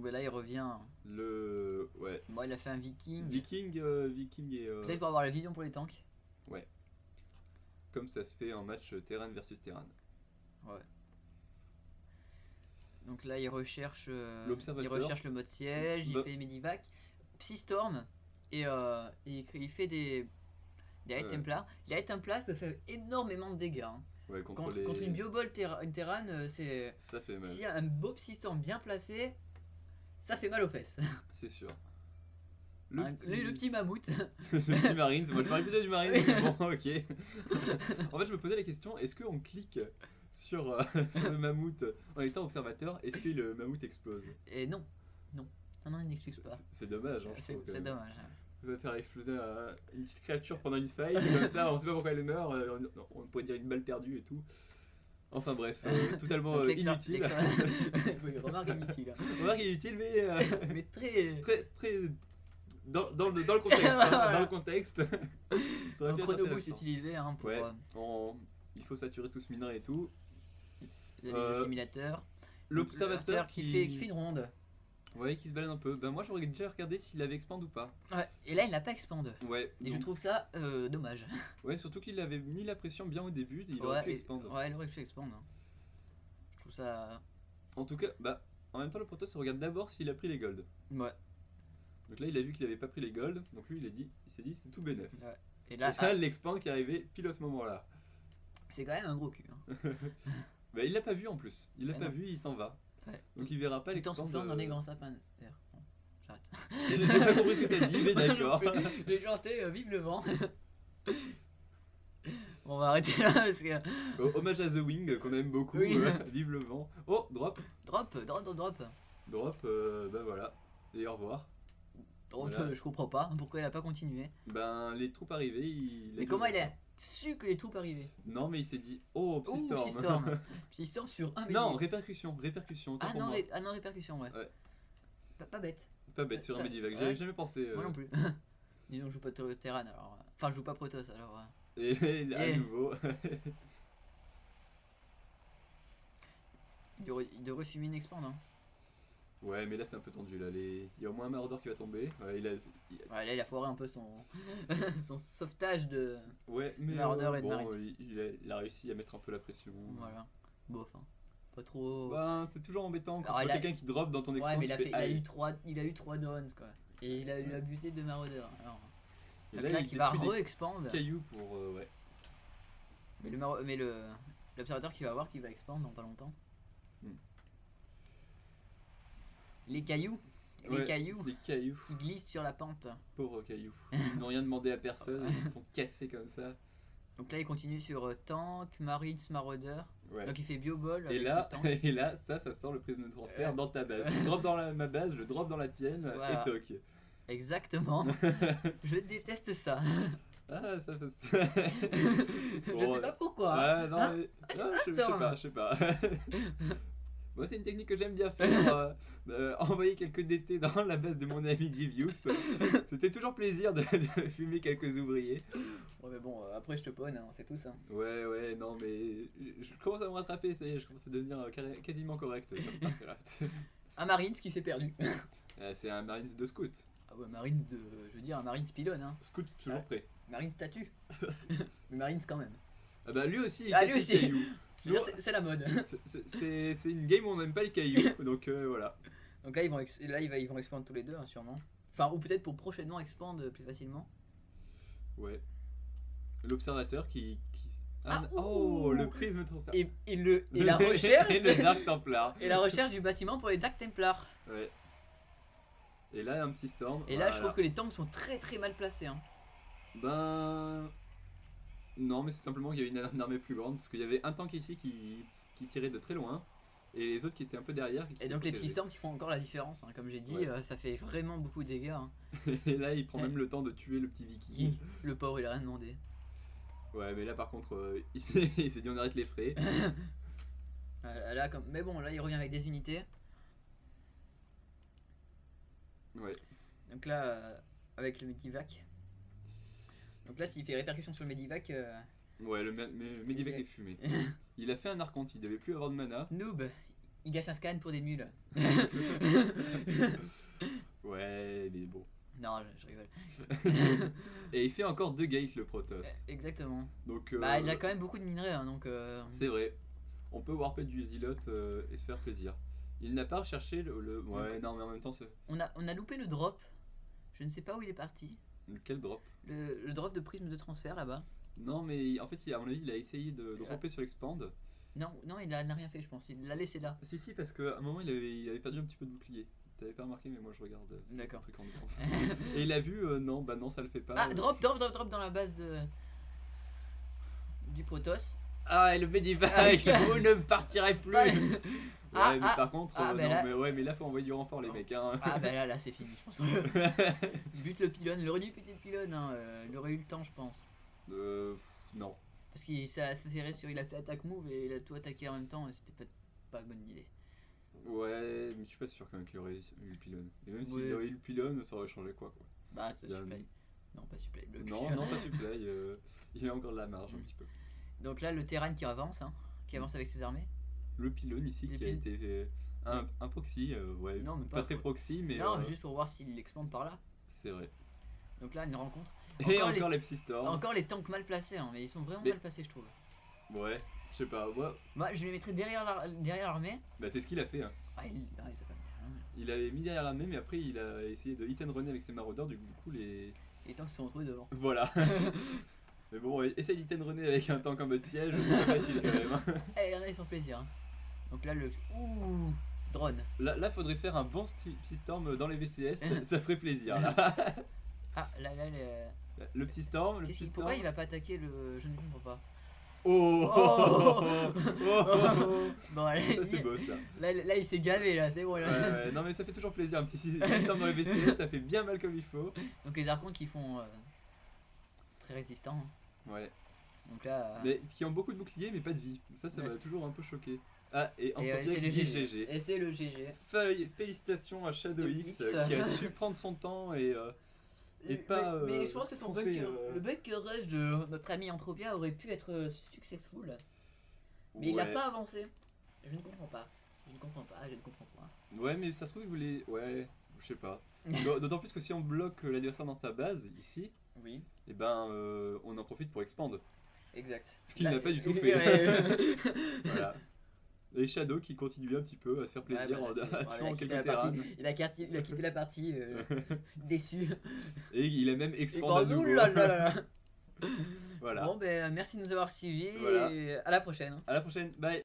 Donc là il revient. Ouais. Bon, il a fait un Viking. Viking et. Peut-être pour avoir la vision pour les tanks. Ouais. Comme ça se fait en match Terran versus Terran. Ouais. Donc là il recherche L'observateur. le mode siège, il fait Medivac, Psystorm et il fait des High Templars. Les High Templars peuvent faire énormément de dégâts. Hein. Ouais, contre une Bioball une Terran, c'est. Ça fait mal. Si un beau Psystorm bien placé, ça fait mal aux fesses. C'est sûr. Le petit mammouth. Le petit Marines, moi je parlais plutôt du Marines, mais bon, ok. En fait, je me posais la question, est-ce qu'on clique sur le mammouth en étant observateur, est-ce que le mammouth explose? Et non, il n'explose pas. C'est dommage, hein, c'est dommage. Vous allez faire exploser une petite créature pendant une fight, comme ça, on sait pas pourquoi elle meurt, on pourrait dire une balle perdue et tout. Enfin bref, totalement inutile. Oui, remarque inutile. Remarque inutile, mais, mais très dans le contexte. Voilà. Dans le contexte. Un chronoboost utilisé hein, pour. Ouais, il faut saturer tout ce minerai et tout. Les assimilateurs. L'observateur qui fait une ronde. Ouais, qui se balade un peu. Ben moi j'aurais déjà regardé s'il avait expand ou pas. Ouais, et là il n'a pas expand. Ouais. Et je trouve ça dommage. Ouais, surtout qu'il avait mis la pression bien au début, il aurait pu expand. Ouais, il aurait pu expand. Je trouve ça. En tout cas, bah en même temps le Protoss regarde d'abord s'il a pris les golds. Ouais. Donc là il a vu qu'il avait pas pris les golds, donc lui il s'est dit c'était tout bénef. Ouais. Et là l'expand qui est arrivé pile à ce moment-là. C'est quand même un gros cul. Hein. Bah il l'a pas vu en plus, il l'a pas vu, il s'en va. Ouais. Donc il verra pas l'expand. Tout en soufflant dans les grands sapins. Bon, j'arrête. J'ai pas compris ce que t'as dit, mais d'accord. J'ai chanté Vive le vent. On va arrêter là parce que. Hommage à The Wing qu'on aime beaucoup. Oui. Vive le vent. Oh, drop. Drop. Drop, bah voilà. Et au revoir. Drop, voilà. Je comprends pas pourquoi il a pas continué. Ben les troupes arrivées, Mais comment il a su que les troupes arrivaient? Non, mais il s'est dit oh Psystorm. Psystorm sur un. Non, répercussion. Ah non, répercussion, ouais. Pas bête. Pas bête sur un Medivac, j'avais jamais pensé. Moi non plus. Disons, je joue pas Terran alors. Enfin, je joue pas Protoss alors. Et à nouveau. Il devrait fumer une expand, hein. Ouais, mais là c'est un peu tendu. Là. Il y a au moins un Marauder qui va tomber. Ouais, là il a foiré un peu son sauvetage de Marauder et de Marines. Il a réussi à mettre un peu la pression. Voilà. Bon, enfin, pas trop. Ben, c'est toujours embêtant quand tu vois quelqu'un qui drop dans ton expand. Ouais, mais il a eu 3 downs quoi. Et il a eu la buté de Marauder. Alors. Et là, il va re-expand. Cailloux pour. Ouais. Mais l'observateur qui va voir qu'il va expand dans pas longtemps. Les cailloux. Les cailloux qui glissent sur la pente. Pauvres cailloux. Ils n'ont rien demandé à personne, ils se font casser comme ça. Donc là, il continue sur Tank, Marines, Marauder. Ouais. Donc il fait Bioball. Et là, ça sort le prisme de transfert dans ta base. Je drop dans ma base, je drop dans la tienne et toc. Exactement. Je déteste ça. Ah, ça fait je sais pas pourquoi. Ah, non, je sais pas. Moi, c'est une technique que j'aime bien faire. Envoyer quelques DT dans la base de mon ami Divius. C'était toujours plaisir de fumer quelques ouvriers. Ouais, mais bon, après je te pone, hein, on sait tout ça. Ouais, non, mais je commence à me rattraper, ça y est, je commence à devenir quasiment correct sur StarCraft. Un Marines qui s'est perdu. C'est un Marines de scout. Ah ouais, Marines je veux dire, un Marines pylône. Hein. Scout toujours prêt. Marines statue. Mais Marines quand même. Ah bah lui aussi, lui aussi. C'est la mode. C'est une game où on n'aime pas les cailloux, donc voilà. Donc là ils vont expand tous les deux, hein, sûrement. Enfin, ou peut-être pour prochainement expand plus facilement. Ouais. L'observateur qui... le prisme transfert. Et la recherche. Et le Dark Templar. Et la recherche du bâtiment pour les Dark Templars. Ouais. Et là, un petit storm. Et là, je trouve que les tanks sont très très mal placés. Hein. Ben. Non, mais c'est simplement qu'il y avait une armée plus grande. Parce qu'il y avait un tank ici qui tirait de très loin. Et les autres qui étaient un peu derrière. Et donc les petits storms qui font encore la différence. Hein. Comme j'ai dit, ça fait vraiment beaucoup de dégâts. Hein. Et là, il prend même le temps de tuer le petit Viking. Le pauvre, il a rien demandé. Ouais, mais là par contre, il s'est dit on arrête les frais. Mais bon, là il revient avec des unités. Ouais. Donc là, avec le Medivac. Donc là, s'il fait répercussion sur le Medivac. Ouais, le Medivac est fumé. Il a fait un archonte, il devait plus avoir de mana. Noob, il gâche un scan pour des mules. Et il fait encore 2 gates le Protoss. Exactement. Donc, il a quand même beaucoup de minerais, hein, donc... C'est vrai. On peut warper du Zilot et se faire plaisir. Il n'a pas recherché le... Ouais, non, mais en même temps, c'est... On a loupé le drop. Je ne sais pas où il est parti. Quel drop? Le drop de prisme de transfert, là-bas. Non, mais en fait, à mon avis, il a essayé de dropper sur l'expand. Non, il n'a rien fait, je pense. Il l'a laissé là. Si, parce qu'à un moment, il avait perdu un petit peu de bouclier. T'avais pas remarqué, mais moi je regarde. D'accord. Et il a vu, non, bah non, ça le fait pas. Ah, drop dans la base du Protoss. Ah, et le Medivac, vous ne partirez plus. Ouais, mais par contre, mais là faut envoyer du renfort, les mecs. Hein. Ah, bah là, c'est fini, je pense. Bute le pylône, il aurait dû buter le pylône, hein. Il aurait eu le temps, je pense. Non. Parce qu'il a fait attaque move et il a tout attaqué en même temps, et c'était pas une bonne idée. Ouais, mais je suis pas sûr quand même qu'il aurait eu le pylône. Et même s'il aurait eu le pylône, ça aurait changé quoi. Bah, c'est supply. Non, pas supply. Non, pas supply. Il a encore de la marge un petit peu. Donc là, le terrain qui avance avec ses armées. Le pylône ici qui a été un proxy, ouais, non, mais pas très proxy, mais. Non, juste pour voir s'il l'expande par là. C'est vrai. Donc là, une rencontre. Et encore les Psystorm. Encore les tanks mal placés, hein, mais ils sont vraiment mal placés, je trouve. Ouais, je sais pas. Moi, je les mettrais derrière l'armée. Bah, c'est ce qu'il a fait. Hein. Il avait mis derrière l'armée, mais après, il a essayé de hit and runner avec ses maraudeurs, du coup, les tanks se sont retrouvés devant. Voilà. Mais bon, essaye d'hit and runner avec un tank en mode siège, c'est pas facile quand même. Eh, il y en a, ils sont plaisir. Hein. Donc là, ouh, drone. Là, faudrait faire un bon Psystorm dans les VCS, ça ferait plaisir. Là. Ah, là, le Psystorm, pourquoi il va pas attaquer le... Je ne comprends pas. Oh. Bon, allez, ça c'est beau ça. Là il s'est gavé là, c'est bon là. Ouais, non mais ça fait toujours plaisir, un petit Psystorm dans les VCS, ça fait bien mal comme il faut. Donc les archons qui font très résistants. Ouais. Donc là. Mais qui ont beaucoup de boucliers mais pas de vie. Ça m'a toujours un peu choqué. Ah, et c'est le GG. Et c'est le GG. Félicitations à Shadow X qui a su prendre son temps et pas. Mais je pense que le bunker rush de notre ami Entropia aurait pu être successful. Mais il n'a pas avancé. Je ne comprends pas. Ouais, mais ça se trouve, il voulait. Ouais, je sais pas. D'autant plus que si on bloque l'adversaire dans sa base, ici, oui. Et ben on en profite pour expand. Exact. Ce qu'il n'a pas du tout fait. Voilà. Et Shadow qui continue un petit peu à se faire plaisir en tuant quelques terrains. Il a quitté la partie déçu. Et il a même expand à nouveau. Voilà. Bon, ben merci de nous avoir suivis. Voilà. Et à la prochaine. À la prochaine. Bye.